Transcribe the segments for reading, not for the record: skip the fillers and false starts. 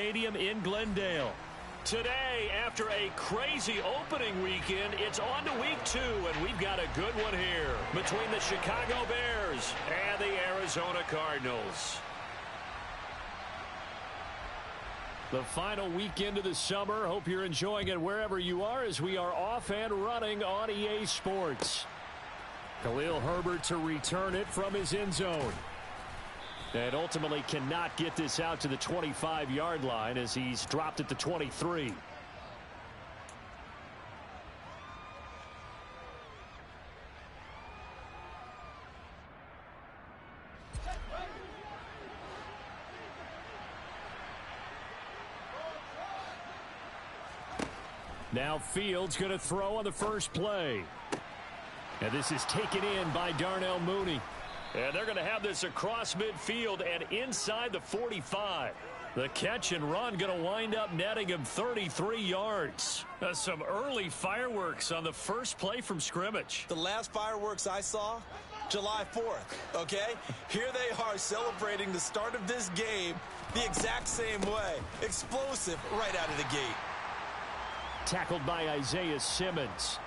Stadium in Glendale. Today, after a crazy opening weekend, it's on to week 2, and we've got a good one here between the Chicago Bears and the Arizona Cardinals. The final weekend of the summer. Hope you're enjoying it wherever you are as we are off and running on EA Sports. Khalil Herbert to return it from his end zone. And ultimately cannot get this out to the 25-yard line as he's dropped at the 23. Now Fields going to throw on the first play. And this is taken in by Darnell Mooney. And they're going to have this across midfield and inside the 45. The catch and run going to wind up netting him 33 yards. Some early fireworks on the first play from scrimmage. The last fireworks I saw, July 4th, okay? Here they are celebrating the start of this game the exact same way. Explosive right out of the gate. Tackled by Isaiah Simmons.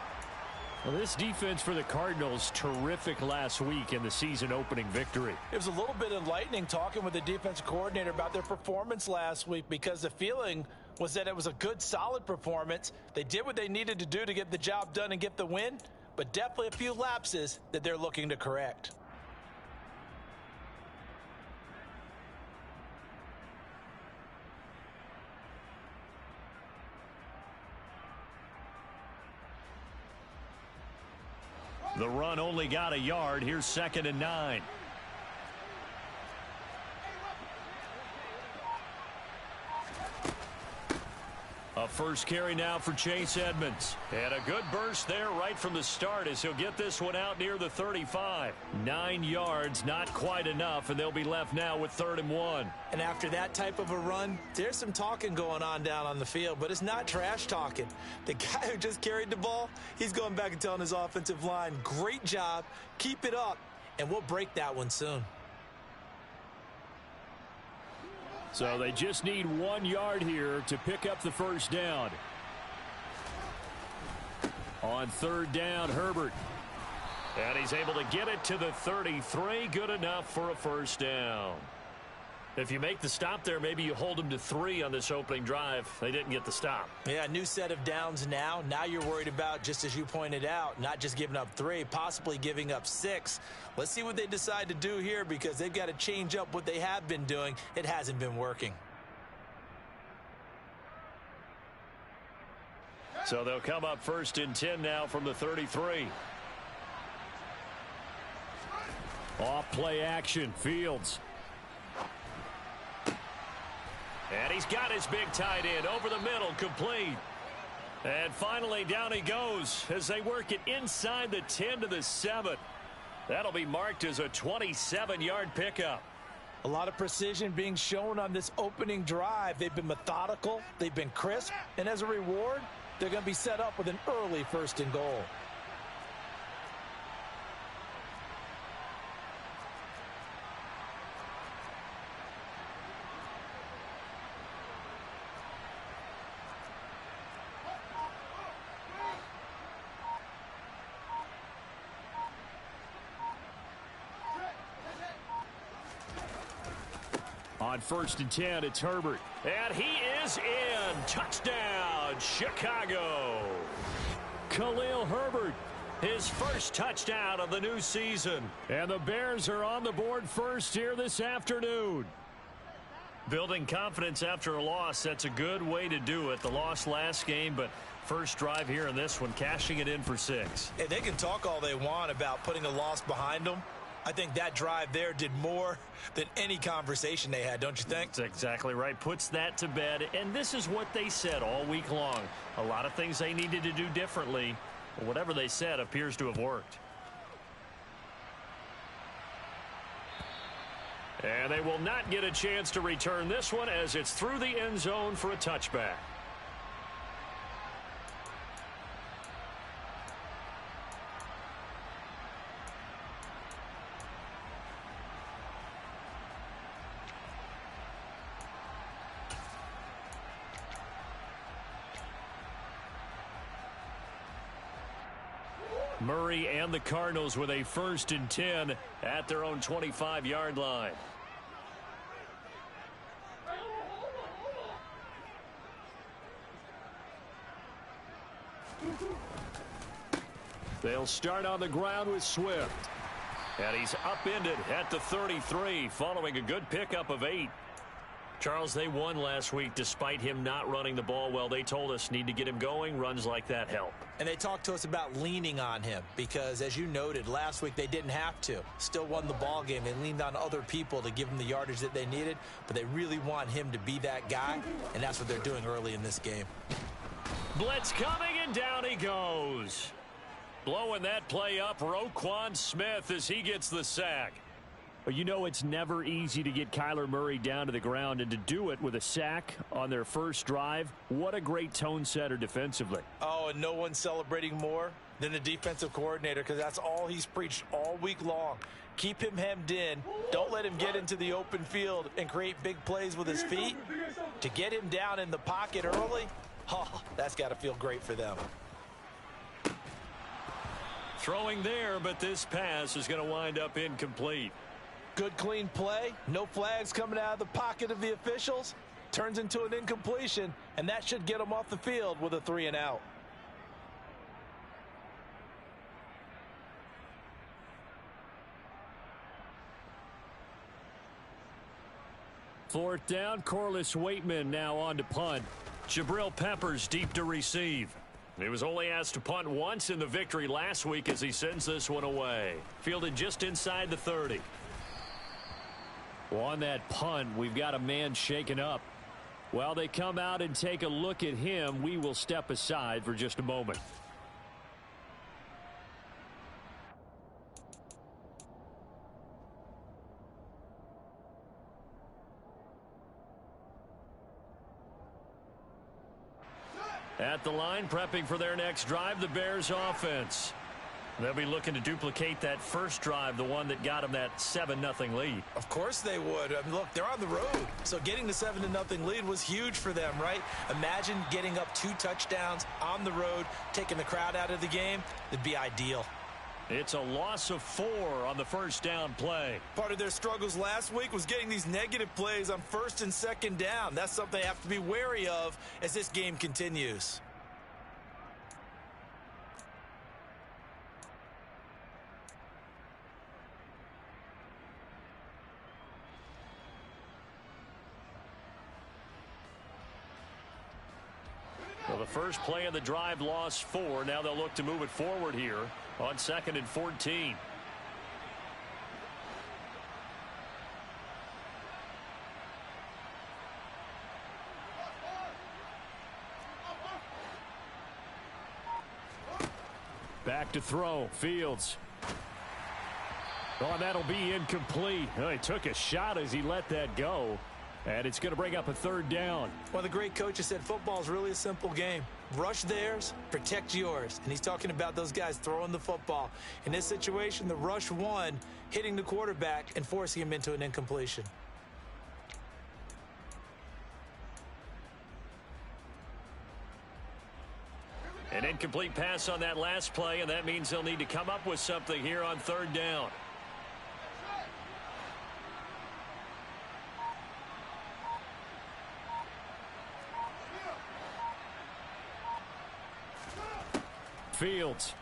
Well, this defense for the Cardinals, terrific last week in the season-opening victory. It was a little bit enlightening talking with the defensive coordinator about their performance last week because the feeling was that it was a good, solid performance. They did what they needed to do to get the job done and get the win, but definitely a few lapses that they're looking to correct. The run only got a yard. Here's 2nd and 9. A first carry now for Chase Edmonds. And a good burst there right from the start as he'll get this one out near the 35. 9 yards, not quite enough, and they'll be left now with 3rd and 1. And after that type of a run, there's some talking going on down on the field, but it's not trash talking. The guy who just carried the ball, he's going back and telling his offensive line, great job, keep it up, and we'll break that one soon. So they just need 1 yard here to pick up the first down. On 3rd down, Herbert. And he's able to get it to the 33. Good enough for a first down. If you make the stop there, maybe you hold them to 3 on this opening drive. They didn't get the stop. Yeah, new set of downs now. Now you're worried about, just as you pointed out, not just giving up 3, possibly giving up 6. Let's see what they decide to do here because they've got to change up what they have been doing. It hasn't been working. So they'll come up 1st and 10 now from the 33. Off play action, Fields. And he's got his big tight end over the middle, complete. And finally, down he goes as they work it inside the 10 to the 7. That'll be marked as a 27-yard pickup. A lot of precision being shown on this opening drive. They've been methodical, they've been crisp, and as a reward, they're going to be set up with an early 1st and goal. On 1st and 10, it's Herbert. And he is in. Touchdown, Chicago. Khalil Herbert, his first touchdown of the new season. And the Bears are on the board first here this afternoon. Building confidence after a loss, that's a good way to do it. The loss last game, but first drive here in this one, cashing it in for 6. Hey, they can talk all they want about putting a loss behind them. I think that drive there did more than any conversation they had, don't you think? That's exactly right. Puts that to bed. And this is what they said all week long. A lot of things they needed to do differently. But whatever they said appears to have worked. And they will not get a chance to return this one as it's through the end zone for a touchback. Murray and the Cardinals with a 1st and 10 at their own 25-yard line. They'll start on the ground with Swift. And he's upended at the 33 following a good pickup of 8. Charles, they won last week despite him not running the ball well. They told us need to get him going. Runs like that help. And they talked to us about leaning on him because, as you noted, last week they didn't have to. Still won the ball game. They leaned on other people to give them the yardage that they needed, but they really want him to be that guy, and that's what they're doing early in this game. Blitz coming, and down he goes. Blowing that play up, Roquan Smith as he gets the sack. But you know it's never easy to get Kyler Murray down to the ground, and to do it with a sack on their first drive, what a great tone setter defensively. Oh, and no one's celebrating more than the defensive coordinator because that's all he's preached all week long. Keep him hemmed in. Don't let him get into the open field and create big plays with his feet. To get him down in the pocket early, oh, that's got to feel great for them. Throwing there, but this pass is going to wind up incomplete. Good clean play. No flags coming out of the pocket of the officials. Turns into an incompletion, and that should get them off the field with a 3-and-out. Fourth down, Corliss Waitman now on to punt. Jabril Peppers deep to receive. He was only asked to punt once in the victory last week as he sends this one away. Fielded just inside the 30. Well, on that punt, we've got a man shaken up. While they come out and take a look at him, we will step aside for just a moment. At the line, prepping for their next drive, the Bears offense. They'll be looking to duplicate that first drive, the one that got them that 7-0 lead. Of course they would. I mean, look, they're on the road. So getting the 7-0 lead was huge for them, right? Imagine getting up 2 touchdowns on the road, taking the crowd out of the game. It'd be ideal. It's a loss of 4 on the first down play. Part of their struggles last week was getting these negative plays on 1st and 2nd down. That's something they have to be wary of as this game continues. Well, the first play of the drive lost 4. Now they'll look to move it forward here on 2nd and 14. Back to throw. Fields. Oh, and that'll be incomplete. Oh, he took a shot as he let that go. And it's going to bring up a 3rd down. One of the great coaches said football is really a simple game. Rush theirs, protect yours. And he's talking about those guys throwing the football. In this situation, the rush won, hitting the quarterback and forcing him into an incompletion. An incomplete pass on that last play, and that means they'll need to come up with something here on 3rd down. Fields.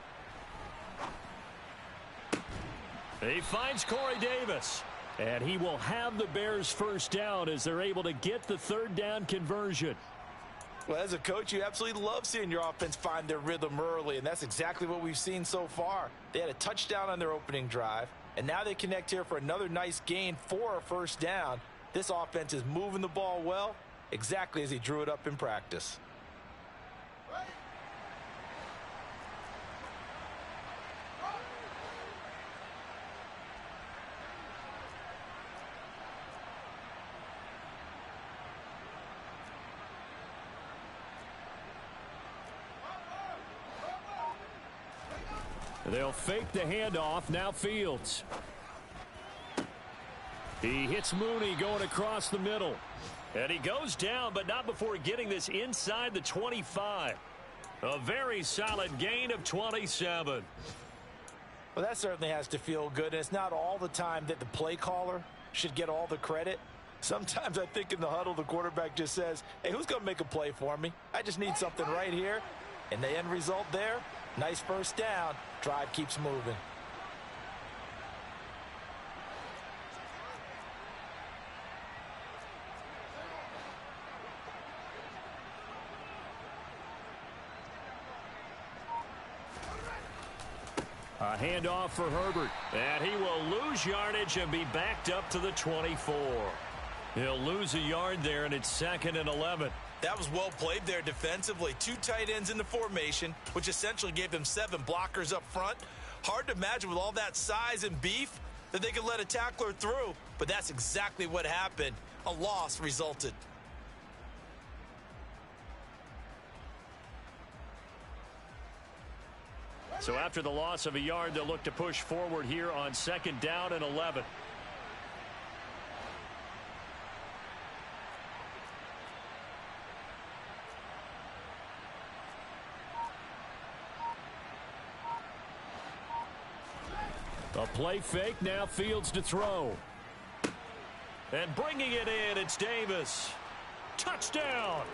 He finds Corey Davis. And he will have the Bears' first down as they're able to get the 3rd down conversion. Well, as a coach, you absolutely love seeing your offense find their rhythm early, and that's exactly what we've seen so far. They had a touchdown on their opening drive, and now they connect here for another nice gain for a first down. This offense is moving the ball well, exactly as he drew it up in practice. They'll fake the handoff. Now Fields. He hits Mooney going across the middle. And he goes down, but not before getting this inside the 25. A very solid gain of 27. Well, that certainly has to feel good, and it's not all the time that the play caller should get all the credit. Sometimes I think in the huddle, the quarterback just says, hey, who's going to make a play for me? I just need something right here. And the end result there, nice first down. Drive keeps moving. A handoff for Herbert. And he will lose yardage and be backed up to the 24. He'll lose a yard there, and it's 2nd and 11. That was well played there defensively. 2 tight ends in the formation, which essentially gave them 7 blockers up front. Hard to imagine with all that size and beef that they could let a tackler through, but that's exactly what happened. A loss resulted. So after the loss of a yard, they'll look to push forward here on 2nd down and 11. A play fake, now Fields to throw. And bringing it in, it's Davis. Touchdown!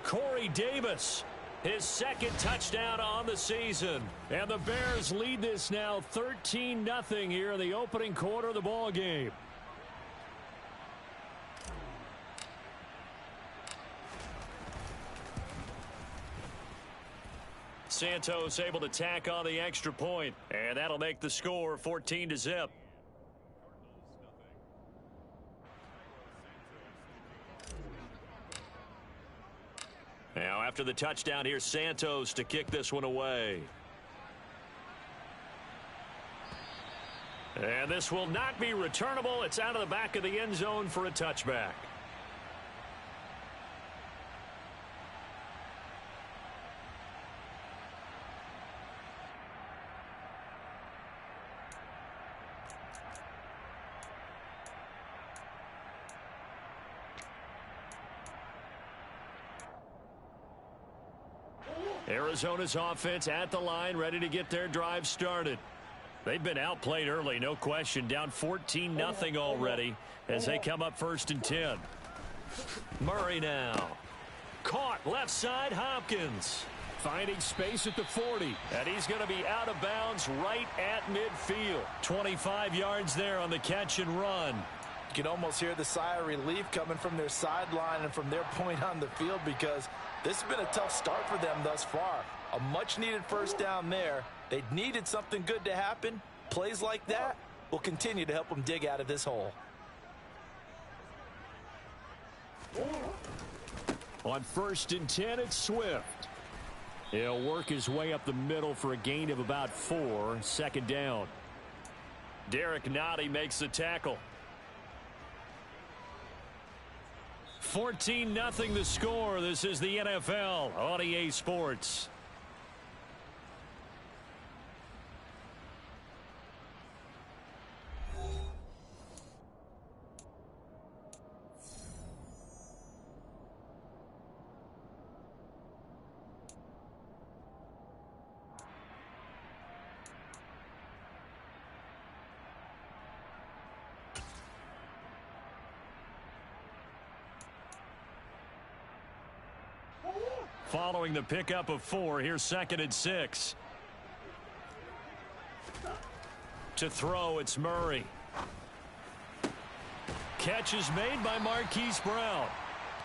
Corey Davis, his 2nd touchdown on the season. And the Bears lead this now 13-0 here in the opening quarter of the ball game. Santos able to tack on the extra point, and that'll make the score 14-0. Now after the touchdown, here's Santos to kick this one away. And this will not be returnable. It's out of the back of the end zone for a touchback. Arizona's offense at the line, ready to get their drive started. They've been outplayed early, no question. Down 14-0 already as they come up 1st and 10. Murray now. Caught left side, Hopkins. Finding space at the 40. And he's going to be out of bounds right at midfield. 25 yards there on the catch and run. You can almost hear the sigh of relief coming from their sideline and from their point on the field, because this has been a tough start for them thus far. A much-needed first down there. They needed something good to happen. Plays like that will continue to help them dig out of this hole. On 1st and 10, it's Swift. He'll work his way up the middle for a gain of about 4. 2nd down. Derek Nottie makes the tackle. 14-0 the score. This is the NFL on EA Sports. Following the pickup of 4, here's 2nd and 6. To throw, it's Murray. Catch is made by Marquise Brown.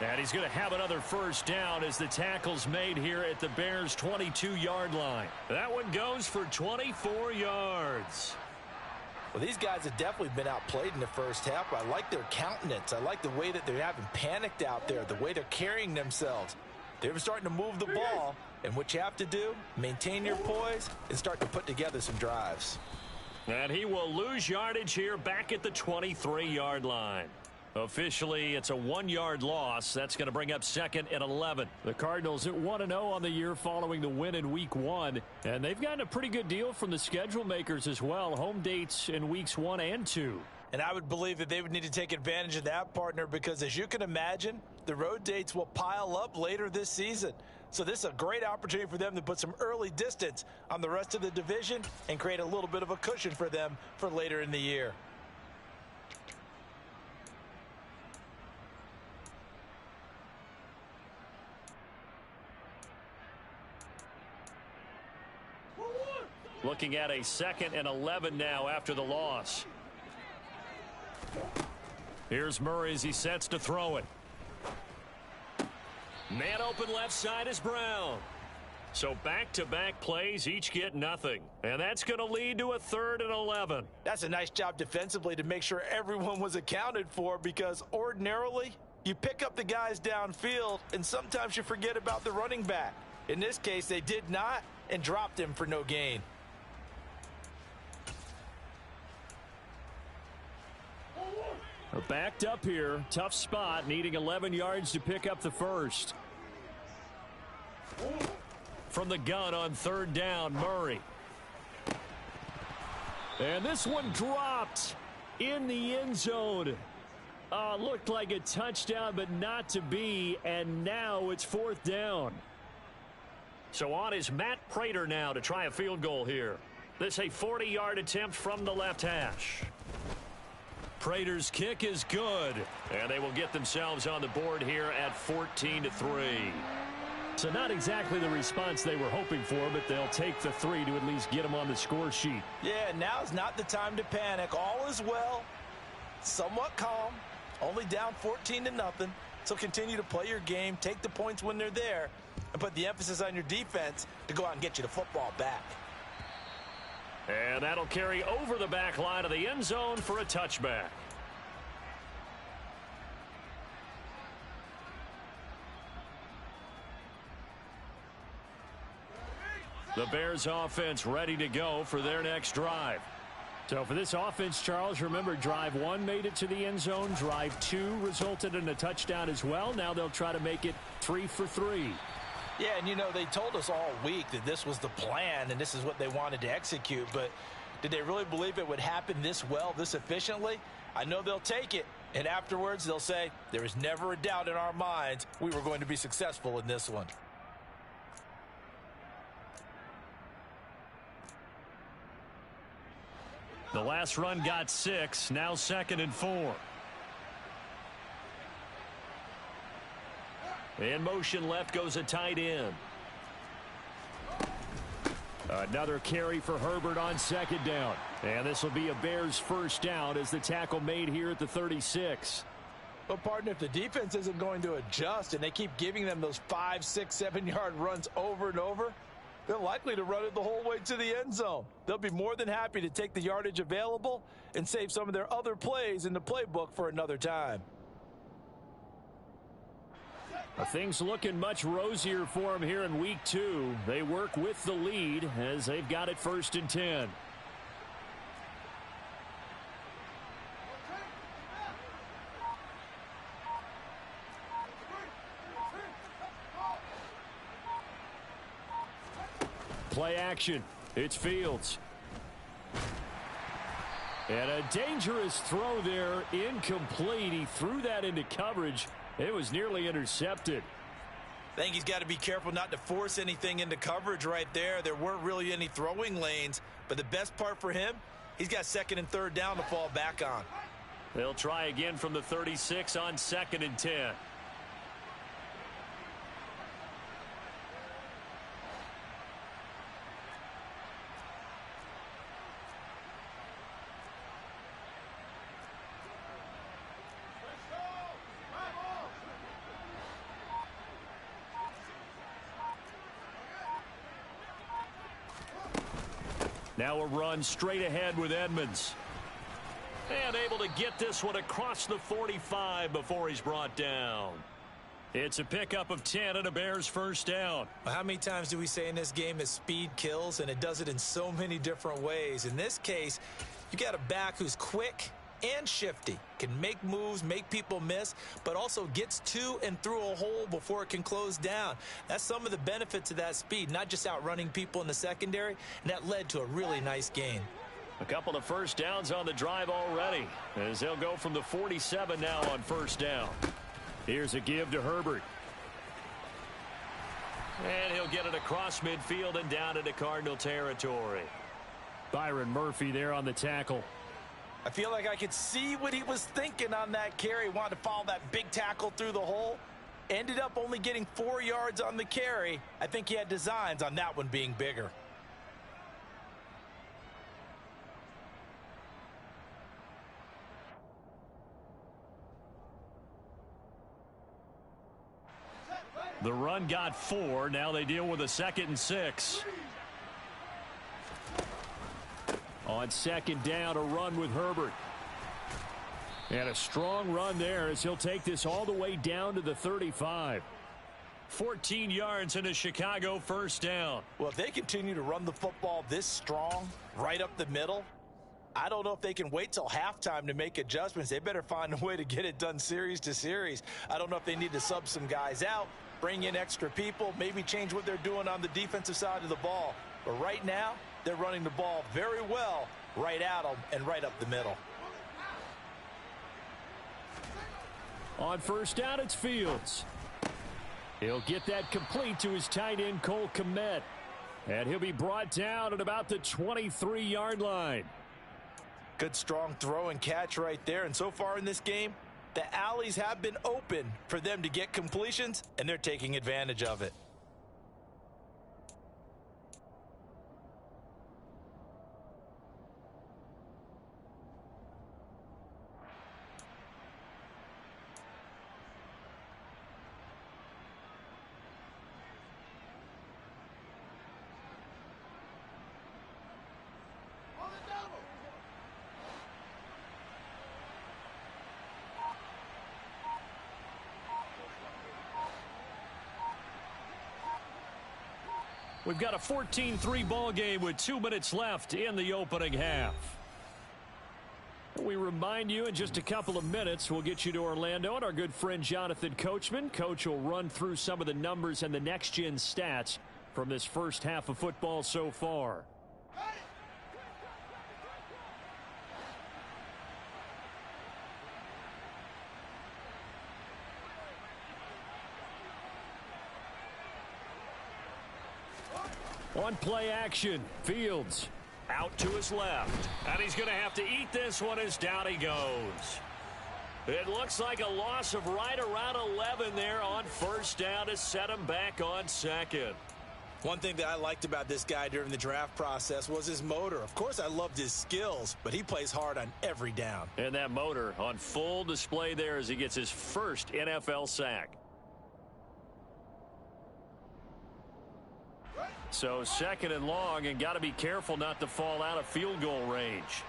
And he's going to have another first down as the tackle's made here at the Bears' 22-yard line. That one goes for 24 yards. Well, these guys have definitely been outplayed in the first half. I like their countenance. I like the way that they haven't panicked out there, the way they're carrying themselves. They're starting to move the ball, and what you have to do, maintain your poise and start to put together some drives. And he will lose yardage here back at the 23-yard line. Officially, it's a 1-yard loss. That's going to bring up 2nd and 11. The Cardinals at 1-0 on the year following the win in Week 1. And they've gotten a pretty good deal from the schedule makers as well. Home dates in Weeks 1 and 2. And I would believe that they would need to take advantage of that, partner, because as you can imagine, the road dates will pile up later this season. So this is a great opportunity for them to put some early distance on the rest of the division and create a little bit of a cushion for them for later in the year. Looking at a 2nd and 11 now after the loss. Here's Murray as he sets to throw it. Man open left side is Brown. So back-to-back plays each get nothing. And that's going to lead to a 3rd and 11. That's a nice job defensively to make sure everyone was accounted for, because ordinarily you pick up the guys downfield and sometimes you forget about the running back. In this case, they did not and dropped him for no gain. Backed up here. Tough spot. Needing 11 yards to pick up the first. From the gun on 3rd down, Murray. And this one dropped in the end zone. Looked like a touchdown, but not to be. And now it's 4th down. So on is Matt Prater now to try a field goal here. This a 40-yard attempt from the left hash. Prater's kick is good, and they will get themselves on the board here at 14-3. So not exactly the response they were hoping for, but they'll take the 3 to at least get them on the score sheet. Yeah, now's not the time to panic. All is well, somewhat calm, only down 14-0. So continue to play your game, take the points when they're there, and put the emphasis on your defense to go out and get you the football back. And that'll carry over the back line of the end zone for a touchback. The Bears offense ready to go for their next drive. So for this offense, Charles, remember drive 1 made it to the end zone. Drive 2 resulted in a touchdown as well. Now they'll try to make it 3 for 3. Yeah, and you know, they told us all week that this was the plan and this is what they wanted to execute, but did they really believe it would happen this well, this efficiently? I know they'll take it, and afterwards they'll say, there is never a doubt in our minds we were going to be successful in this one. The last run got 6, now 2nd and 4. In motion left goes a tight end. Another carry for Herbert on 2nd down. And this will be a Bears first down as the tackle made here at the 36. Well, partner, if the defense isn't going to adjust and they keep giving them those 5, 6, 7-yard runs over and over, they're likely to run it the whole way to the end zone. They'll be more than happy to take the yardage available and save some of their other plays in the playbook for another time. Things looking much rosier for them here in week 2. They work with the lead as they've got it 1st and 10. Play action. It's Fields. And a dangerous throw there, incomplete. He threw that into coverage. It was nearly intercepted. I think he's got to be careful not to force anything into coverage right there. There weren't really any throwing lanes, but the best part for him, he's got 2nd and 3rd down to fall back on. They'll try again from the 36 on 2nd and 10. Now a run straight ahead with Edmonds. And able to get this one across the 45 before he's brought down. It's a pickup of 10 and a Bears first down. How many times do we say in this game that speed kills, and it does it in so many different ways? In this case, you got a back who's quick and shifty, can make moves, make people miss, but also gets to and through a hole before it can close down. That's some of the benefits of that speed, not just outrunning people in the secondary, and that led to a really nice gain. A couple of first downs on the drive already, as they'll go from the 47 now on 1st down. Here's a give to Herbert. And he'll get it across midfield and down into Cardinal territory. Byron Murphy there on the tackle. I feel like I could see what he was thinking on that carry. Wanted to follow that big tackle through the hole. Ended up only getting 4 yards on the carry. I think he had designs on that one being bigger. The run got 4. Now they deal with a 2nd and 6. On 2nd down, a run with Herbert. And a strong run there as he'll take this all the way down to the 35. 14 yards and a Chicago 1st down. Well, if they continue to run the football this strong, right up the middle, I don't know if they can wait till halftime to make adjustments. They better find a way to get it done series to series. I don't know if they need to sub some guys out, bring in extra people, maybe change what they're doing on the defensive side of the ball. But right now, they're running the ball very well right at them and right up the middle. On 1st down, it's Fields. He'll get that complete to his tight end, Cole Kmet. And he'll be brought down at about the 23-yard line. Good strong throw and catch right there. And so far in this game, the alleys have been open for them to get completions, and they're taking advantage of it. We've got a 14-3 ball game with 2 minutes left in the opening half. We remind you in just a couple of minutes we'll get you to Orlando and our good friend Jonathan Coachman. Coach will run through some of the numbers and the next-gen stats from this first half of football so far. On play action, Fields out to his left. And he's going to have to eat this one as down he goes. It looks like a loss of right around 11 there on 1st down to set him back on 2nd. One thing that I liked about this guy during the draft process was his motor. Of course, I loved his skills, but he plays hard on every down. And that motor on full display there as he gets his first NFL sack. So 2nd and long, and got to be careful not to fall out of field goal range.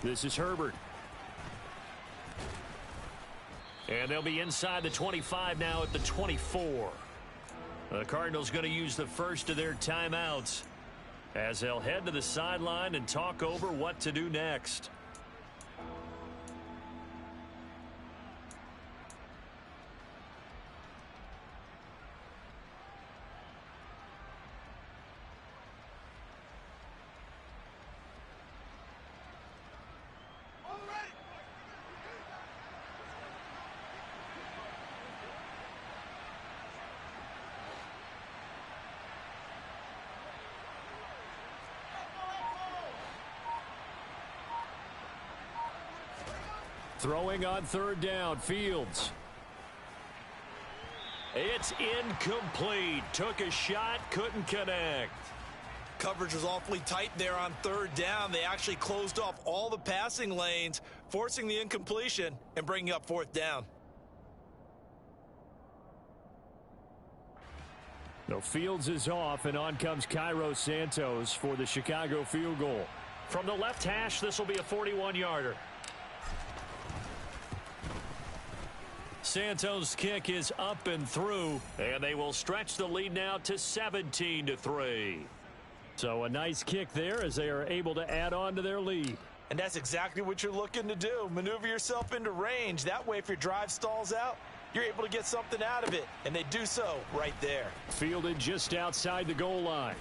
This is Herbert. And they'll be inside the 25 now at the 24. The Cardinals going to use the first of their timeouts as they'll head to the sideline and talk over what to do next. Throwing on 3rd down, Fields. It's incomplete. Took a shot, couldn't connect. Coverage was awfully tight there on 3rd down. They actually closed off all the passing lanes, forcing the incompletion and bringing up 4th down. No, Fields is off, and on comes Cairo Santos for the Chicago field goal. From the left hash, this will be a 41-yarder. Santos' kick is up and through, and they will stretch the lead now to 17-3. So a nice kick there as they are able to add on to their lead. And that's exactly what you're looking to do. Maneuver yourself into range. That way, if your drive stalls out, you're able to get something out of it. And they do so right there. Fielded just outside the goal line.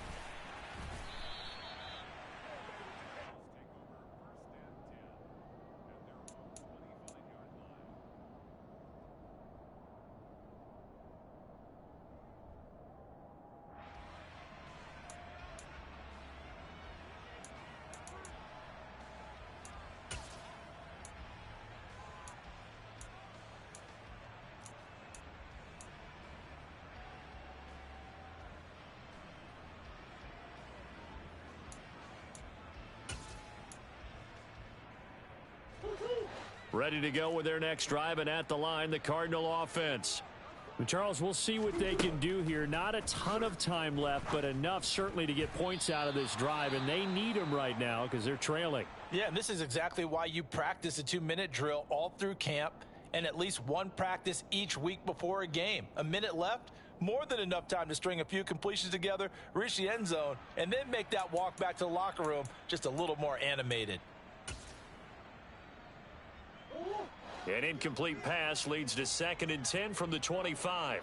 Ready to go with their next drive, and at the line, the Cardinal offense. Charles, we'll see what they can do here. Not a ton of time left, but enough certainly to get points out of this drive, and they need them right now because they're trailing. Yeah, and this is exactly why you practice a 2-minute drill all through camp and at least one practice each week before a game. A minute left, more than enough time to string a few completions together, reach the end zone, and then make that walk back to the locker room just a little more animated. An incomplete pass leads to 2nd and 10 from the 25.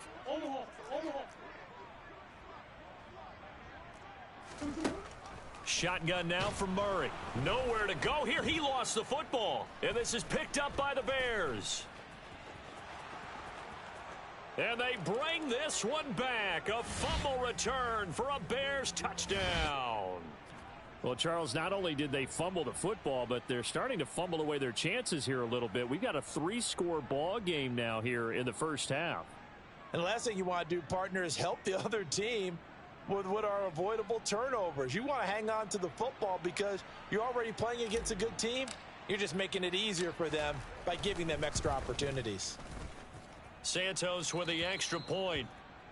Shotgun now from Murray. Nowhere to go here. He lost the football. And this is picked up by the Bears. And they bring this one back. A fumble return for a Bears touchdown. Well, Charles, not only did they fumble the football, but they're starting to fumble away their chances here a little bit. We've got a 3-score ball game now here in the first half. And the last thing you want to do, partner, is help the other team with what are avoidable turnovers. You want to hang on to the football because you're already playing against a good team. You're just making it easier for them by giving them extra opportunities. Santos with the extra point.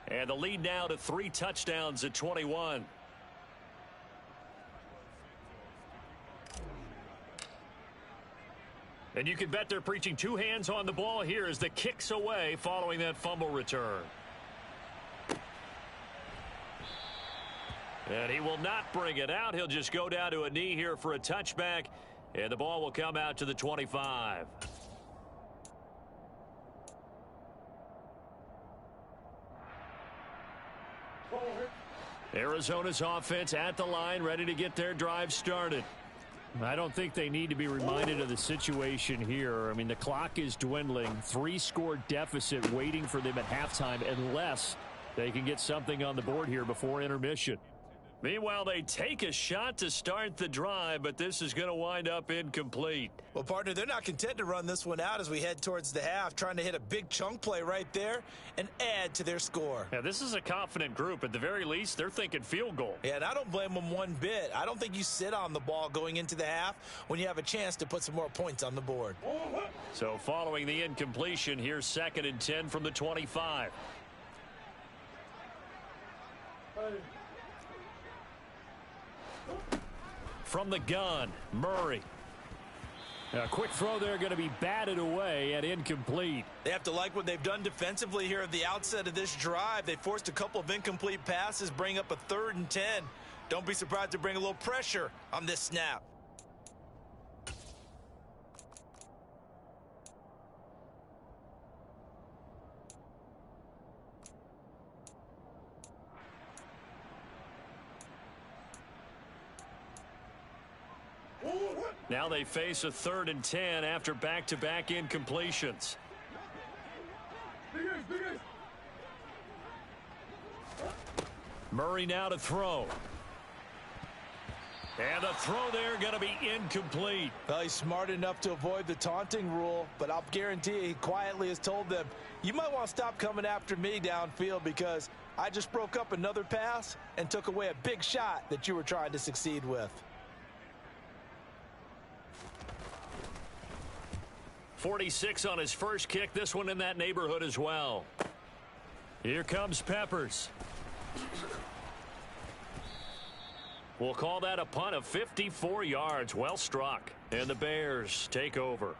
And the lead now to 3 touchdowns at 21. And you can bet they're preaching 2 hands on the ball here as the kick's away following that fumble return. And he will not bring it out. He'll just go down to a knee here for a touchback. And the ball will come out to the 25. Arizona's offense at the line, ready to get their drive started. I don't think they need to be reminded of the situation here. I mean, the clock is dwindling. 3-score deficit waiting for them at halftime unless they can get something on the board here before intermission. Meanwhile, they take a shot to start the drive, but this is going to wind up incomplete. Well, partner, they're not content to run this one out as we head towards the half, trying to hit a big chunk play right there and add to their score. Yeah, this is a confident group. At the very least, they're thinking field goal. Yeah, and I don't blame them one bit. I don't think you sit on the ball going into the half when you have a chance to put some more points on the board. So following the incompletion, here's 2nd and 10 from the 25. From the gun, Murray. A quick throw there going to be batted away and incomplete. They have to like what they've done defensively here at the outset of this drive. They forced a couple of incomplete passes, bring up a 3rd and 10. Don't be surprised to bring a little pressure on this snap. Now they face a 3rd and 10 after back-to-back incompletions. Murray now to throw. And the throw there going to be incomplete. Well, he's smart enough to avoid the taunting rule, but I'll guarantee he quietly has told them, you might want to stop coming after me downfield because I just broke up another pass and took away a big shot that you were trying to succeed with. 46 on his first kick. This one in that neighborhood as well. Here comes Peppers. We'll call that a punt of 54 yards. Well struck. And the Bears take over.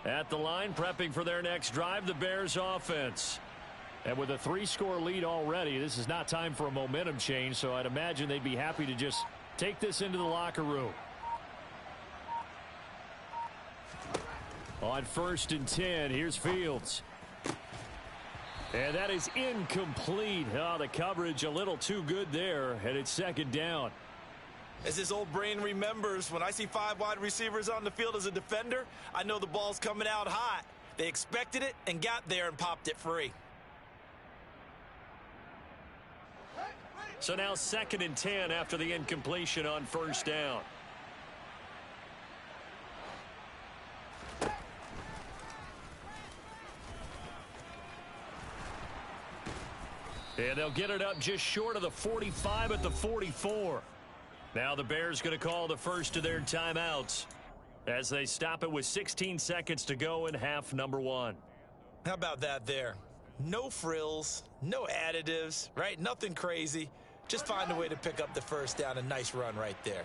At the line, prepping for their next drive, the Bears offense. And with a 3-score lead already, this is not time for a momentum change, so I'd imagine they'd be happy to just take this into the locker room. On 1st and 10, here's Fields. And that is incomplete. Oh, the coverage a little too good there, and it's 2nd down. As his old brain remembers, when I see 5 wide receivers on the field as a defender, I know the ball's coming out hot. They expected it and got there and popped it free. So now 2nd and 10 after the incompletion on 1st down. And they'll get it up just short of the 45 at the 44. Now the Bears going to call the first of their timeouts as they stop it with 16 seconds to go in half number one. How about that there? No frills, no additives, right? Nothing crazy. Just find a way to pick up the first down. A nice run right there.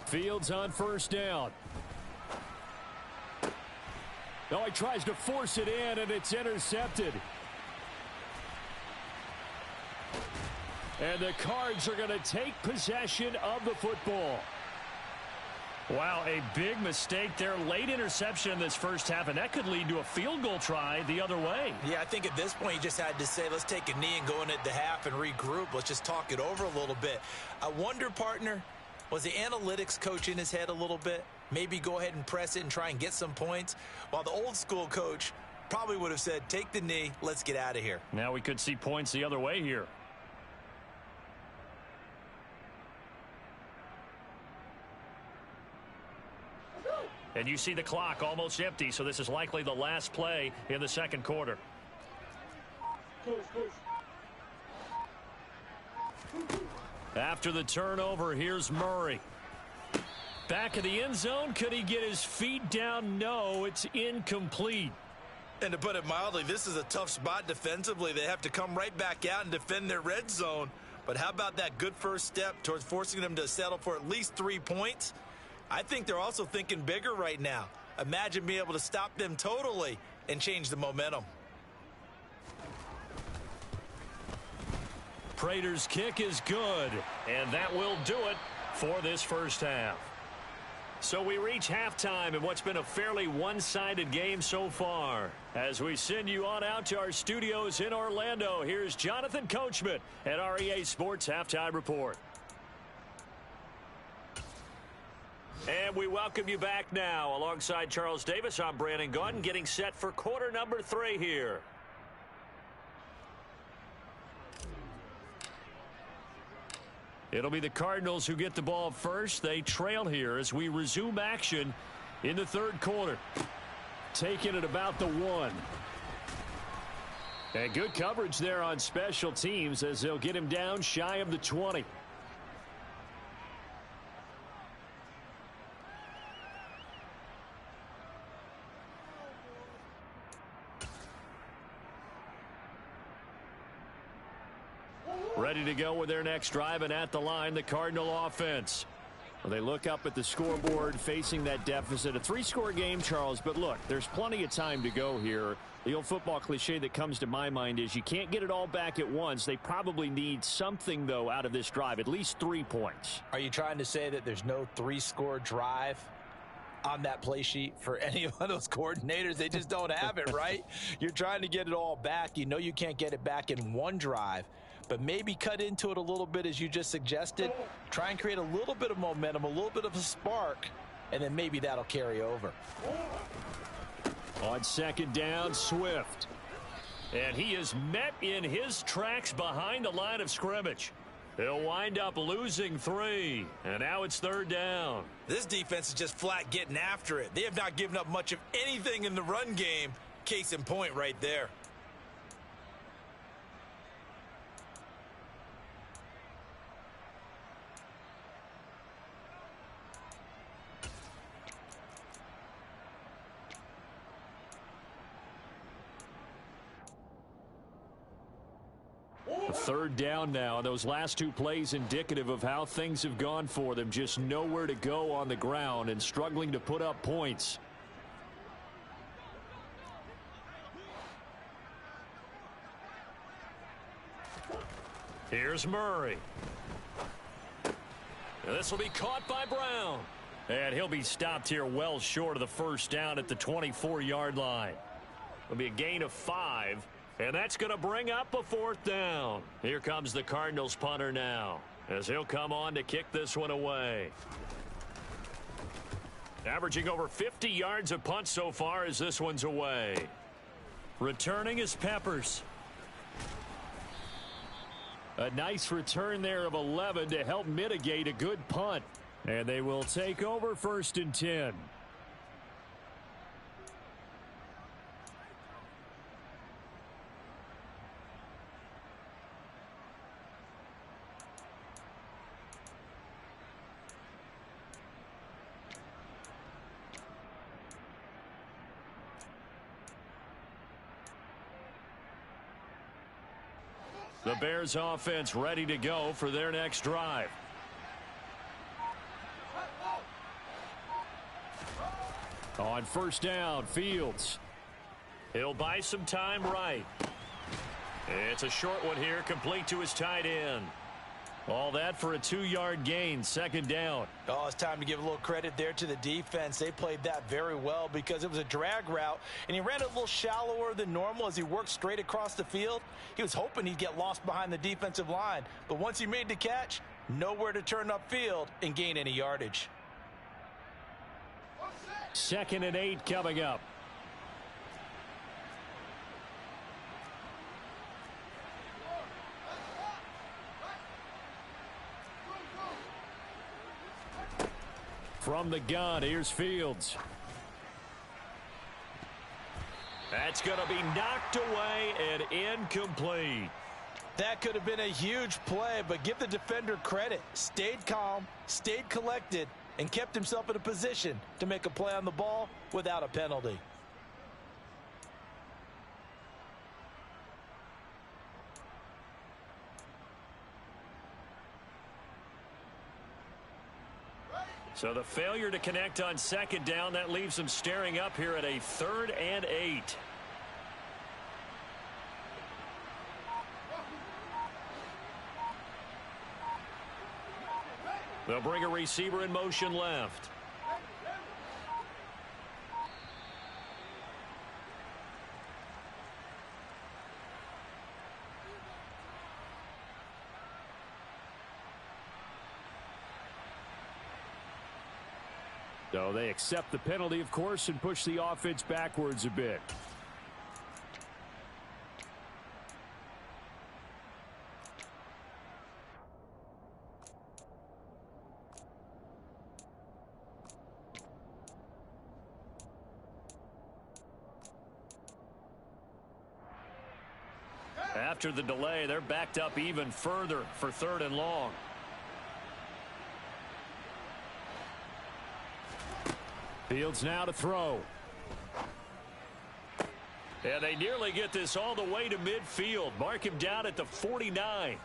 Fields on first down. Oh, he tries to force it in, and it's intercepted. And the Cards are going to take possession of the football. Wow, a big mistake there. Late interception in this first half, and that could lead to a field goal try the other way. Yeah, I think at this point you just had to say, let's take a knee and go in at the half and regroup. Let's just talk it over a little bit. I wonder, partner, was the analytics coach in his head a little bit? Maybe go ahead and press it and try and get some points? While the old school coach probably would have said, take the knee, let's get out of here. Now we could see points the other way here. And you see the clock almost empty, so this is likely the last play in the second quarter. After the turnover, here's Murray. Back of the end zone. Could he get his feet down? No, it's incomplete. And to put it mildly, this is a tough spot defensively. They have to come right back out and defend their red zone. But how about that good first step towards forcing them to settle for at least 3 points? I think they're also thinking bigger right now. Imagine being able to stop them totally and change the momentum. Prater's kick is good, and that will do it for this first half. So we reach halftime in what's been a fairly one-sided game so far. As we send you on out to our studios in Orlando, here's Jonathan Coachman at our EA Sports Halftime Report. And we welcome you back now. Alongside Charles Davis, I'm Brandon Gaudin, getting set for quarter number 3 here. It'll be the Cardinals who get the ball first. They trail here as we resume action in the third quarter. Taking it about the 1. And good coverage there on special teams as they'll get him down shy of the 20. Ready to go with their next drive, and at the line, the Cardinal offense. Well, they look up at the scoreboard facing that deficit. A 3-score game, Charles, but look, there's plenty of time to go here. The old football cliche that comes to my mind is you can't get it all back at once. They probably need something, though, out of this drive, at least 3 points. Are you trying to say that there's no 3-score drive on that play sheet for any of those coordinators? They just don't have it, right? You're trying to get it all back. You know you can't get it back in one drive. But maybe cut into it a little bit as you just suggested. Try and create a little bit of momentum, a little bit of a spark, and then maybe that'll carry over. On second down, Swift. And he is met in his tracks behind the line of scrimmage. He'll wind up losing 3. And now it's third down. This defense is just flat getting after it. They have not given up much of anything in the run game. Case in point right there. Third down now. Those last 2 plays indicative of how things have gone for them. Just nowhere to go on the ground and struggling to put up points. Here's Murray. This will be caught by Brown. And he'll be stopped here well short of the first down at the 24-yard line. It'll be a gain of 5. And that's going to bring up a 4th down. Here comes the Cardinals punter now, as he'll come on to kick this one away. Averaging over 50 yards a punt so far as this one's away. Returning is Peppers. A nice return there of 11 to help mitigate a good punt. And they will take over 1st and 10. The Bears offense ready to go for their next drive. On 1st down, Fields. He'll buy some time right. It's a short one here, complete to his tight end. All that for a 2-yard gain, 2nd down. Oh, it's time to give a little credit there to the defense. They played that very well because it was a drag route, and he ran it a little shallower than normal as he worked straight across the field. He was hoping he'd get lost behind the defensive line, but once he made the catch, nowhere to turn upfield and gain any yardage. 2nd and 8 coming up. From the gun, here's Fields. That's going to be knocked away and incomplete. That could have been a huge play, but give the defender credit. Stayed calm, stayed collected, and kept himself in a position to make a play on the ball without a penalty. So the failure to connect on 2nd down, that leaves them staring up here at a 3rd and 8. They'll bring a receiver in motion left. So they accept the penalty, of course, and push the offense backwards a bit. After the delay, they're backed up even further for 3rd and long. Fields now to throw. And they nearly get this all the way to midfield. Mark him down at the 49.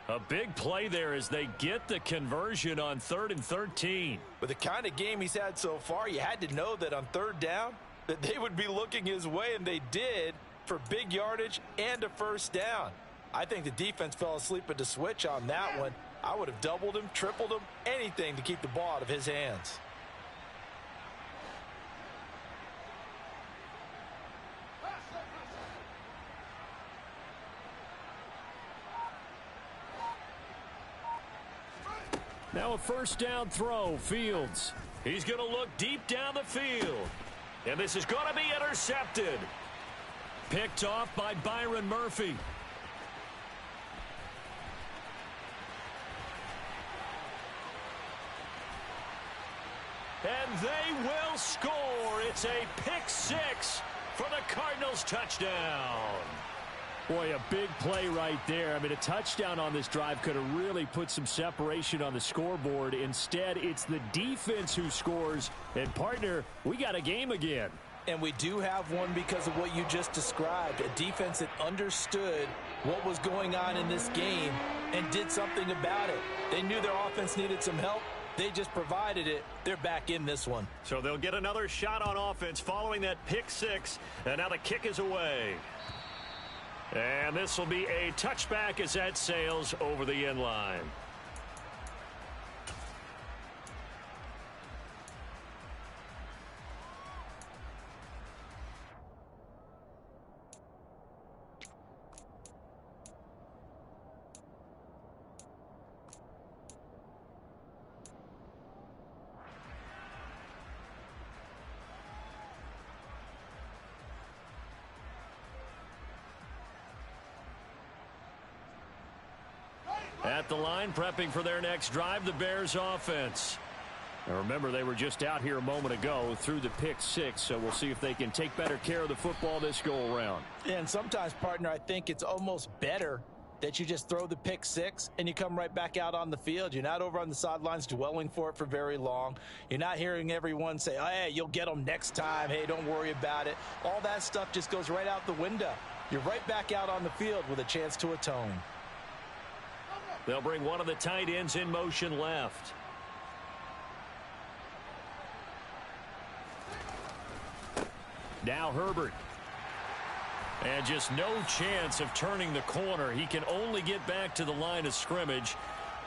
A big play there as they get the conversion on 3rd and 13. With the kind of game he's had so far, you had to know that on 3rd down that they would be looking his way, and they did, for big yardage and a 1st down. I think the defense fell asleep at the switch on that one. I would have doubled him, tripled him, anything to keep the ball out of his hands. Now a 1st down throw, Fields. He's going to look deep down the field. And this is going to be intercepted. Picked off by Byron Murphy. And they will score. It's a pick 6 for the Cardinals touchdown. Boy, a big play right there. I mean, a touchdown on this drive could have really put some separation on the scoreboard. Instead, it's the defense who scores. And, partner, we got a game again. And we do have one because of what you just described. A defense that understood what was going on in this game and did something about it. They knew their offense needed some help. They just provided it. They're back in this one. So they'll get another shot on offense following that pick 6. And now the kick is away. And this will be a touchback as that sails over the end line. At the line, prepping for their next drive, the Bears offense. Now remember, they were just out here a moment ago through the pick six, so we'll see if they can take better care of the football this go-around. And sometimes, partner, I think it's almost better that you just throw the pick six and you come right back out on the field. You're not over on the sidelines dwelling for it for very long. You're not hearing everyone say, oh, hey, you'll get them next time. Hey, don't worry about it. All that stuff just goes right out the window. You're right back out on the field with a chance to atone. They'll bring one of the tight ends in motion left. Now Herbert. And just no chance of turning the corner. He can only get back to the line of scrimmage.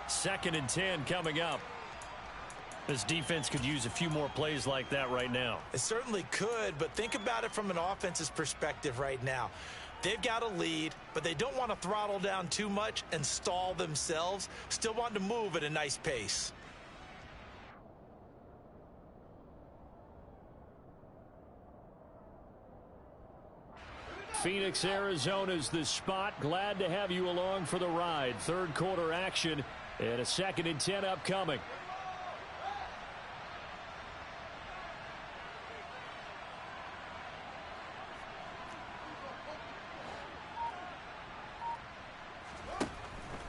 2nd and 10 coming up. This defense could use a few more plays like that right now. It certainly could, but think about it from an offense's perspective right now. They've got a lead, but they don't want to throttle down too much and stall themselves. Still want to move at a nice pace. Phoenix, Arizona's the spot. Glad to have you along for the ride. Third quarter action and a 2nd and 10 upcoming.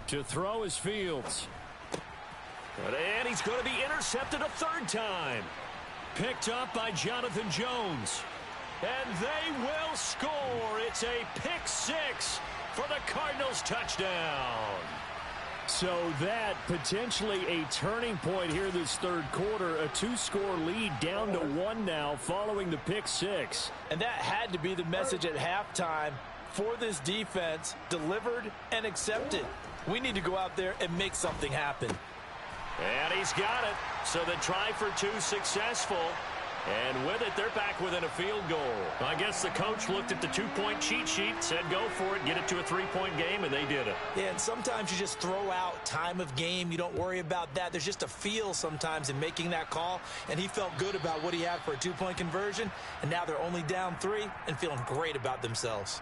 To throw is Fields. And he's going to be intercepted a 3rd time. Picked up by Jonathan Jones. And they will score. It's a pick six for the Cardinals touchdown. So that potentially a turning point here this third quarter. A 2-score lead down to 1 now following the pick six. And that had to be the message at halftime for this defense. Delivered and accepted. We need to go out there and make something happen. And he's got it. So the try for 2 successful. And with it, they're back within a field goal. I guess the coach looked at the 2-point cheat sheet, said go for it, get it to a 3-point game, and they did it. Yeah, and sometimes you just throw out time of game. You don't worry about that. There's just a feel sometimes in making that call, and he felt good about what he had for a 2-point conversion, and now they're only down 3 and feeling great about themselves.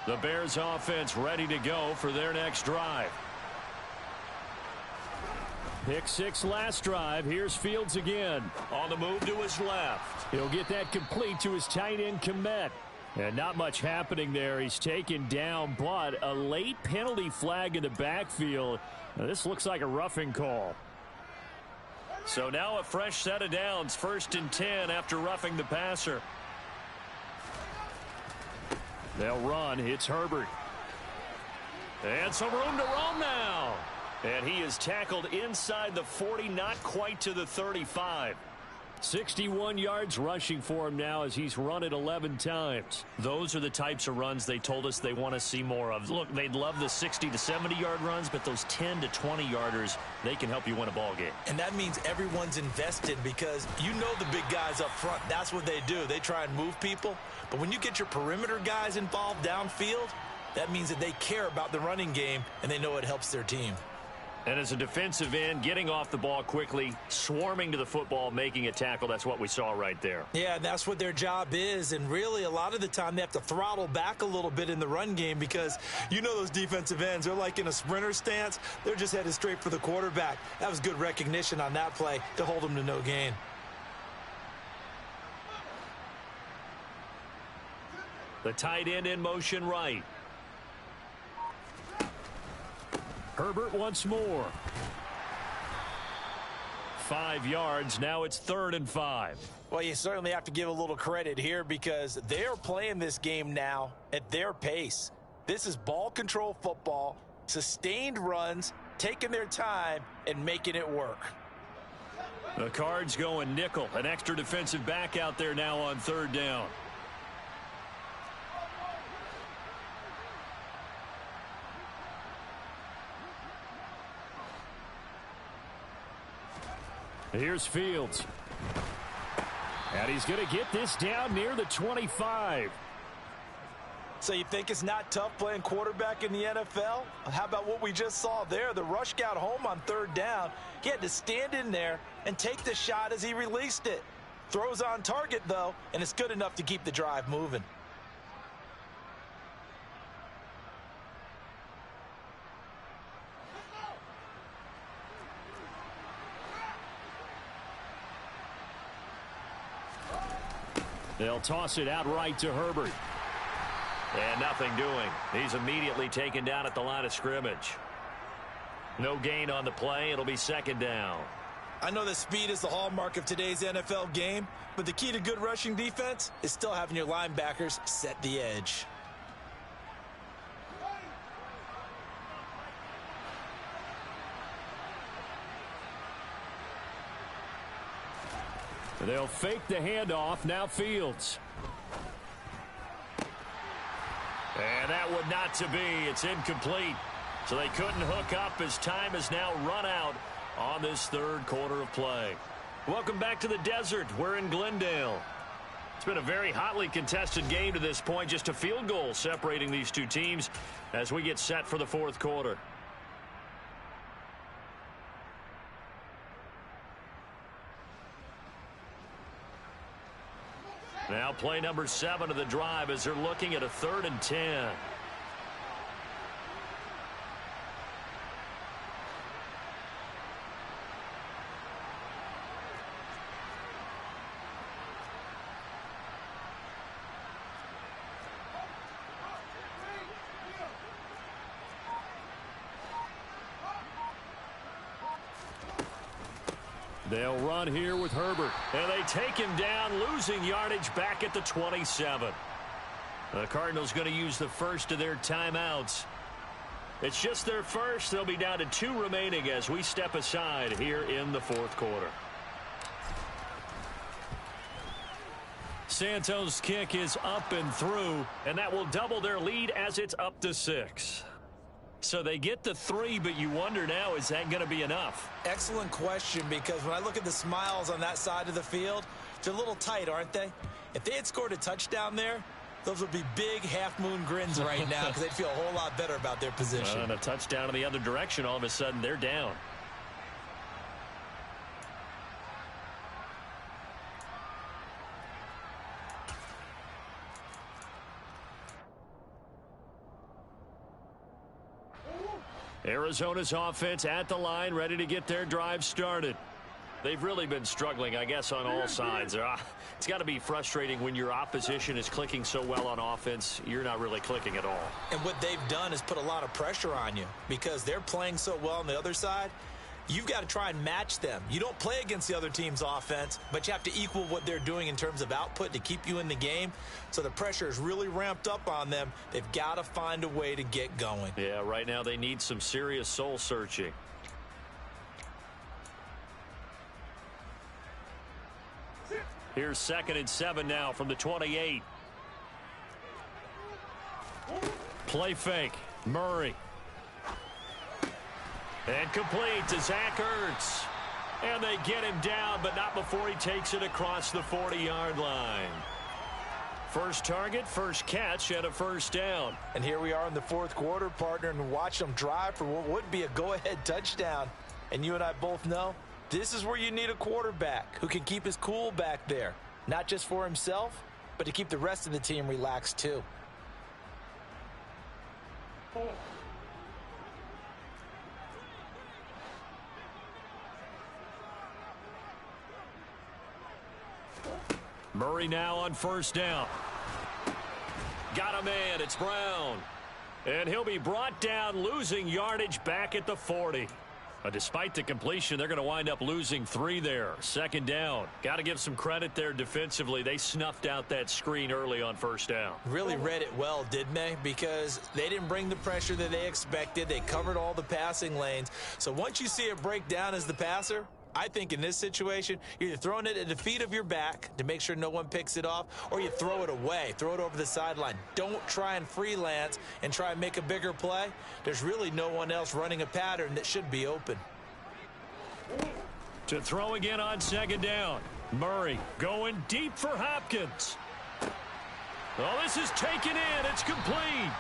The Bears offense ready to go for their next drive. Pick six last drive. Here's Fields again. On the move to his left. He'll get that complete to his tight end Kmet. And not much happening there. He's taken down, but a late penalty flag in the backfield. Now, this looks like a roughing call. So now a fresh set of downs. 1st and 10 after roughing the passer. They'll run. It's Herbert. And some room to roam now. And he is tackled inside the 40, not quite to the 35. 61 yards rushing for him now as he's run it 11 times. Those are the types of runs they told us they want to see more of. Look, they'd love the 60 to 70-yard runs, but those 10 to 20-yarders, they can help you win a ball game. And that means everyone's invested because you know the big guys up front. That's what they do. They try and move people. But when you get your perimeter guys involved downfield, that means that they care about the running game and they know it helps their team. And as a defensive end, getting off the ball quickly, swarming to the football, making a tackle, that's what we saw right there. Yeah, that's what their job is. And really, a lot of the time, they have to throttle back a little bit in the run game because you know those defensive ends, they're like in a sprinter stance. They're just headed straight for the quarterback. That was good recognition on that play to hold them to no gain. The tight end in motion right. Herbert once more. 5 yards. Now it's 3rd and 5. Well, you certainly have to give a little credit here because they're playing this game now at their pace. This is ball control football, sustained runs, taking their time and making it work. The Cards going nickel. An extra defensive back out there now on 3rd down. Here's Fields. And he's going to get this down near the 25. So you think it's not tough playing quarterback in the NFL? How about what we just saw there? The rush got home on 3rd down. He had to stand in there and take the shot as he released it. Throws on target, though, and it's good enough to keep the drive moving. They'll toss it out right to Herbert. And nothing doing. He's immediately taken down at the line of scrimmage. No gain on the play. It'll be 2nd down. I know that speed is the hallmark of today's NFL game, but the key to good rushing defense is still having your linebackers set the edge. They'll fake the handoff. Now Fields. And that would not to be. It's incomplete. So they couldn't hook up as time has now run out on this 3rd quarter of play. Welcome back to the desert. We're in Glendale. It's been a very hotly contested game to this point. Just a field goal separating these two teams as we get set for the 4th quarter. Now play number 7 of the drive as they're looking at a 3rd and 10. They'll run here with Herbert. And they take him down, losing yardage back at the 27. The Cardinals going to use the first of their timeouts. It's just their first. They'll be down to 2 remaining as we step aside here in the 4th quarter. Santos' kick is up and through, and that will double their lead as it's up to 6. So they get the 3, but you wonder now, is that going to be enough? Excellent question, because when I look at the smiles on that side of the field, they're a little tight, aren't they? If they had scored a touchdown there, those would be big half-moon grins right now because they'd feel a whole lot better about their position. And a touchdown in the other direction, all of a sudden they're down. Arizona's offense at the line, ready to get their drive started. They've really been struggling, I guess, on all sides. It's got to be frustrating when your opposition is clicking so well on offense. You're not really clicking at all. And what they've done is put a lot of pressure on you because they're playing so well on the other side. You've got to try and match them. You don't play against the other team's offense, but you have to equal what they're doing in terms of output to keep you in the game. So the pressure is really ramped up on them. They've got to find a way to get going. Yeah, right now they need some serious soul searching. Here's 2nd and 7 now from the 28. Play fake. Murray. And complete to Zach Ertz. And they get him down, but not before he takes it across the 40-yard line. First target, first catch, and a first down. And here we are in the 4th quarter, partner, and watch them drive for what would be a go-ahead touchdown. And you and I both know this is where you need a quarterback who can keep his cool back there. Not just for himself, but to keep the rest of the team relaxed too. Murray now on first down. Got a man. It's Brown. And he'll be brought down, losing yardage back at the 40. Despite the completion, they're going to wind up losing 3 there. 2nd down. Got to give some credit there defensively. They snuffed out that screen early on first down. Really read it well, didn't they? Because they didn't bring the pressure that they expected. They covered all the passing lanes. So once you see it break down as the passer, I think in this situation, you're either throwing it at the feet of your back to make sure no one picks it off, or you throw it away, throw it over the sideline. Don't try and freelance and try and make a bigger play. There's really no one else running a pattern that should be open. To throw again on 2nd down. Murray going deep for Hopkins. Oh, this is taken in. It's complete.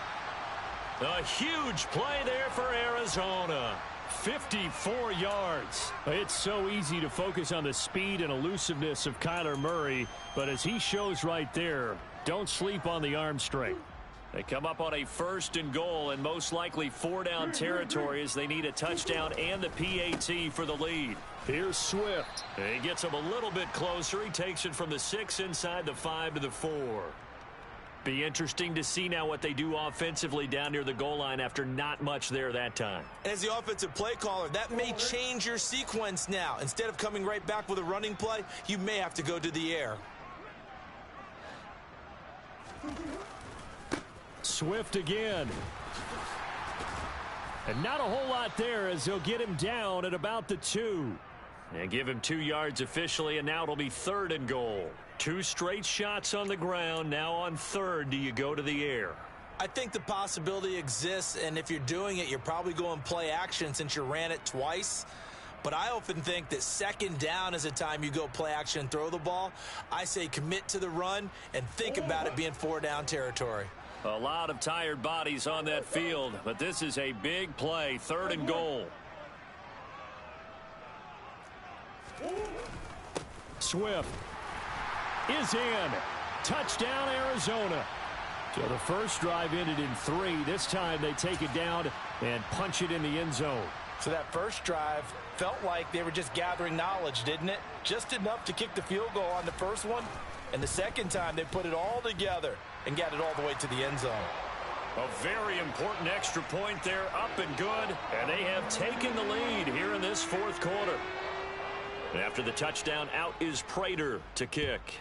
A huge play there for Arizona. 54 yards. It's so easy to focus on the speed and elusiveness of Kyler Murray, but as he shows right there, don't sleep on the arm strength. They come up on a 1st and goal and most likely 4-down territory as they need a touchdown and the PAT for the lead. Here's Swift. He gets him a little bit closer. He takes it from the 6 inside the 5 to the 4. Be interesting to see now what they do offensively down near the goal line after not much there that time. As the offensive play caller, that may change your sequence now. Instead of coming right back with a running play, you may have to go to the air. Swift again. And not a whole lot there as he'll get him down at about the 2. And give him 2 yards officially, and now it'll be 3rd and goal. 2 straight shots on the ground. Now on 3rd, do you go to the air? I think the possibility exists, and if you're doing it, you're probably going play action since you ran it twice. But I often think that 2nd down is a time you go play action and throw the ball. I say commit to the run and think about it being 4-down territory. A lot of tired bodies on that field, but this is a big play. 3rd and goal. Swift is in. Touchdown, Arizona. So the first drive ended in 3. This time they take it down and punch it in the end zone. So that first drive felt like they were just gathering knowledge, didn't it? Just enough to kick the field goal on the first one. And the second time they put it all together and got it all the way to the end zone. A very important extra point there, up and good. And they have taken the lead here in this 4th quarter. After the touchdown, out is Prater to kick.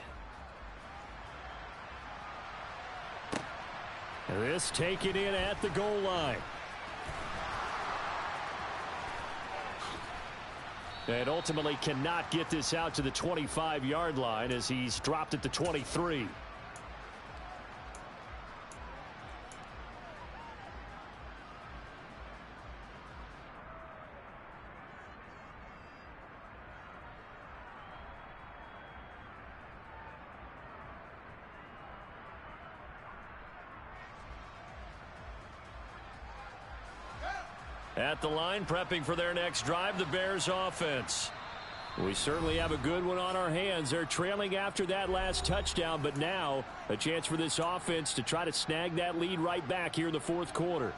And this taken in at the goal line. And ultimately cannot get this out to the 25-yard line as he's dropped at the 23. At the line, prepping for their next drive, the Bears offense. We certainly have a good one on our hands. They're trailing after that last touchdown, but now a chance for this offense to try to snag that lead right back here in the 4th quarter.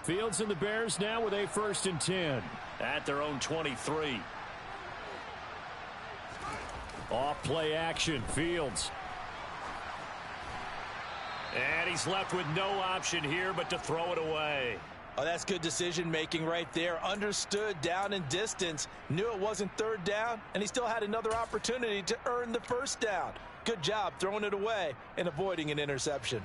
Fields and the Bears now with a 1st and 10. At their own 23. Off play action, Fields. And he's left with no option here but to throw it away. Oh, that's good decision-making right there. Understood down and distance. Knew it wasn't 3rd down, and he still had another opportunity to earn the 1st down. Good job throwing it away and avoiding an interception.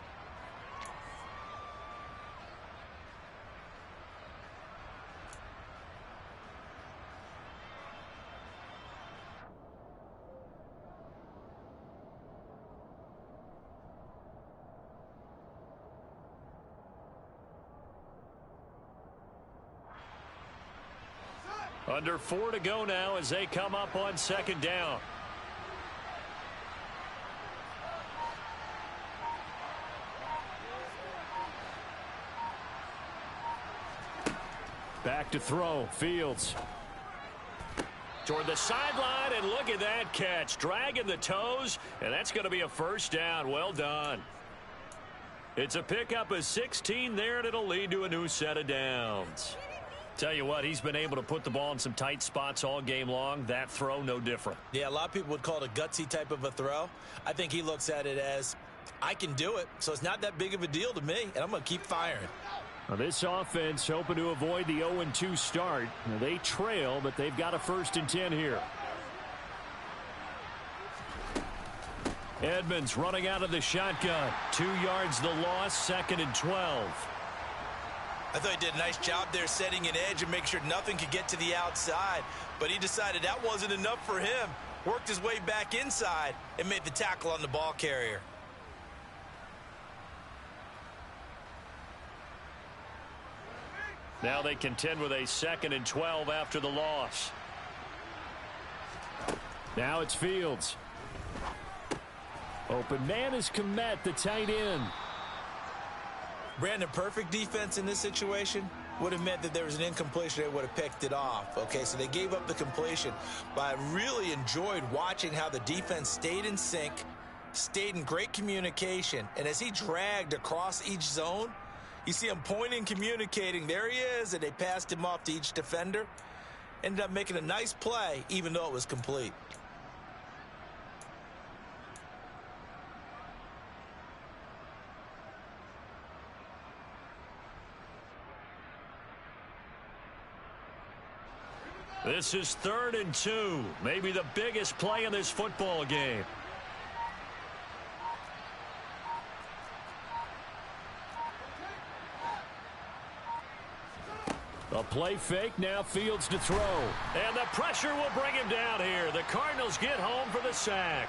Under 4 to go now as they come up on 2nd down. Back to throw, Fields. Toward the sideline, and look at that catch. Dragging the toes, and that's going to be a 1st down. Well done. It's a pickup of 16 there, and it'll lead to a new set of downs. Tell you what, he's been able to put the ball in some tight spots all game long. That throw, no different. Yeah, a lot of people would call it a gutsy type of a throw. I think he looks at it as, I can do it, so it's not that big of a deal to me, and I'm going to keep firing. Now this offense hoping to avoid the 0-2 start. Now they trail, but they've got a 1st and 10 here. Edmonds running out of the shotgun. 2 yards the loss, 2nd and 12. I thought he did a nice job there setting an edge and make sure nothing could get to the outside. But he decided that wasn't enough for him. Worked his way back inside and made the tackle on the ball carrier. Now they contend with a 2nd and 12 after the loss. Now it's Fields. Open man is Kmet, the tight end. Brandon, perfect defense in this situation would have meant that there was an incompletion. They would have picked it off. Okay, so they gave up the completion. But I really enjoyed watching how the defense stayed in sync, stayed in great communication. And as he dragged across each zone, you see him pointing, communicating. There he is, and they passed him off to each defender. Ended up making a nice play, even though it was complete. This is 3rd and 2, maybe the biggest play in this football game. A play fake, now Fields to throw. And the pressure will bring him down here. The Cardinals get home for the sack.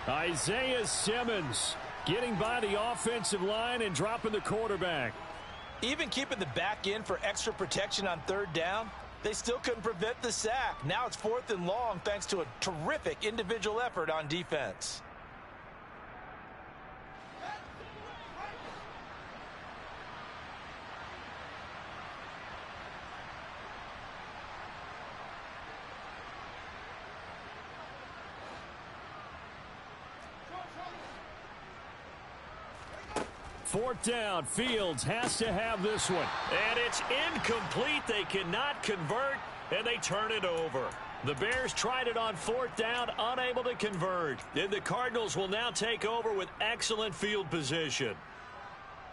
Isaiah Simmons getting by the offensive line and dropping the quarterback. Even keeping the back in for extra protection on 3rd down, they still couldn't prevent the sack. Now it's 4th and long thanks to a terrific individual effort on defense. Fourth down, Fields has to have this one. And it's incomplete. They cannot convert, and they turn it over. The Bears tried it on 4th down, unable to convert. And the Cardinals will now take over with excellent field position.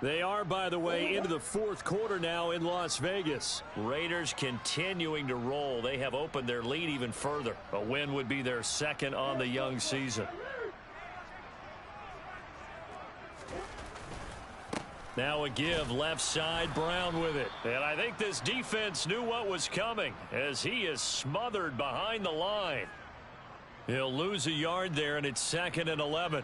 They are, by the way, into the 4th quarter now in Las Vegas. Raiders continuing to roll. They have opened their lead even further. A win would be their 2nd on the young season. Now a give left side, Brown with it. And I think this defense knew what was coming as he is smothered behind the line. He'll lose a yard there, and it's 2nd and 11.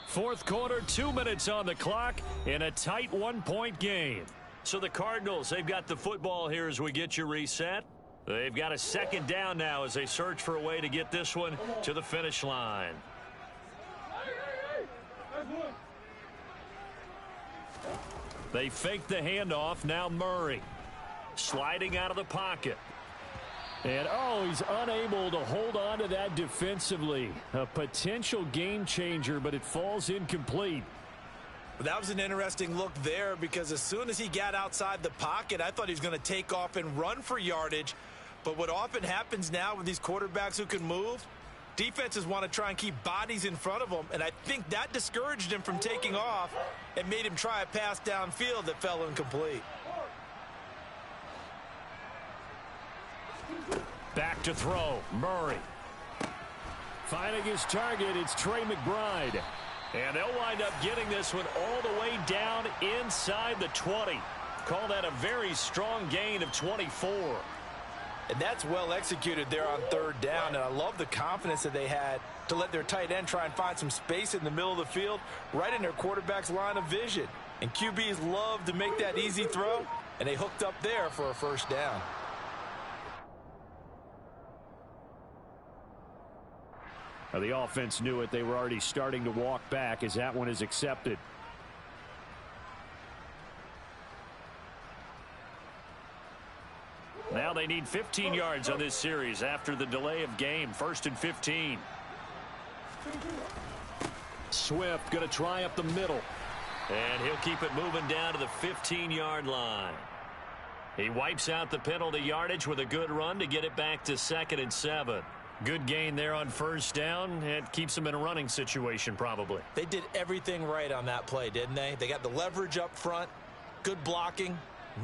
Fourth quarter, 2 minutes on the clock in a tight 1-point game. So the Cardinals, they've got the football here as we get you reset. They've got a 2nd down now as they search for a way to get this one to the finish line. They fake the handoff. Now Murray sliding out of the pocket. And, he's unable to hold on to that defensively. A potential game changer, but it falls incomplete. That was an interesting look there because as soon as he got outside the pocket, I thought he was going to take off and run for yardage. But what often happens now with these quarterbacks who can move, defenses want to try and keep bodies in front of them, and I think that discouraged him from taking off and made him try a pass downfield that fell incomplete. Back to throw, Murray. Finding his target, it's Trey McBride. And they'll wind up getting this one all the way down inside the 20. Call that a very strong gain of 24. And that's well executed there on 3rd down. And I love the confidence that they had to let their tight end try and find some space in the middle of the field, right in their quarterback's line of vision. And QBs love to make that easy throw, and they hooked up there for a 1st down. Now the offense knew it. They were already starting to walk back as that one is accepted. Now they need 15 yards on this series after the delay of game. 1st and 15. Swift going to try up the middle. And he'll keep it moving down to the 15-yard line. He wipes out the penalty yardage with a good run to get it back to 2nd and 7. Good gain there on 1st down. It keeps them in a running situation probably. They did everything right on that play, didn't they? They got the leverage up front, good blocking,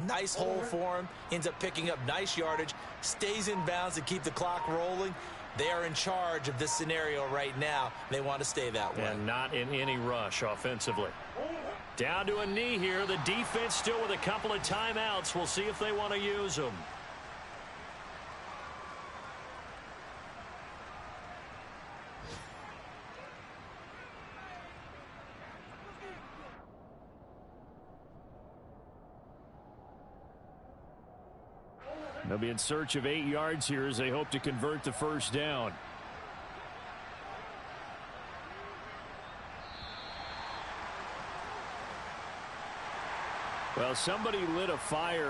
nice hole for him, ends up picking up nice yardage, stays in bounds to keep the clock rolling. They are in charge of this scenario right now. They want to stay that way. And not in any rush offensively. Down to a knee here. The defense still with a couple of timeouts. We'll see if they want to use them. They'll be in search of 8 yards here as they hope to convert the first down. Well, somebody lit a fire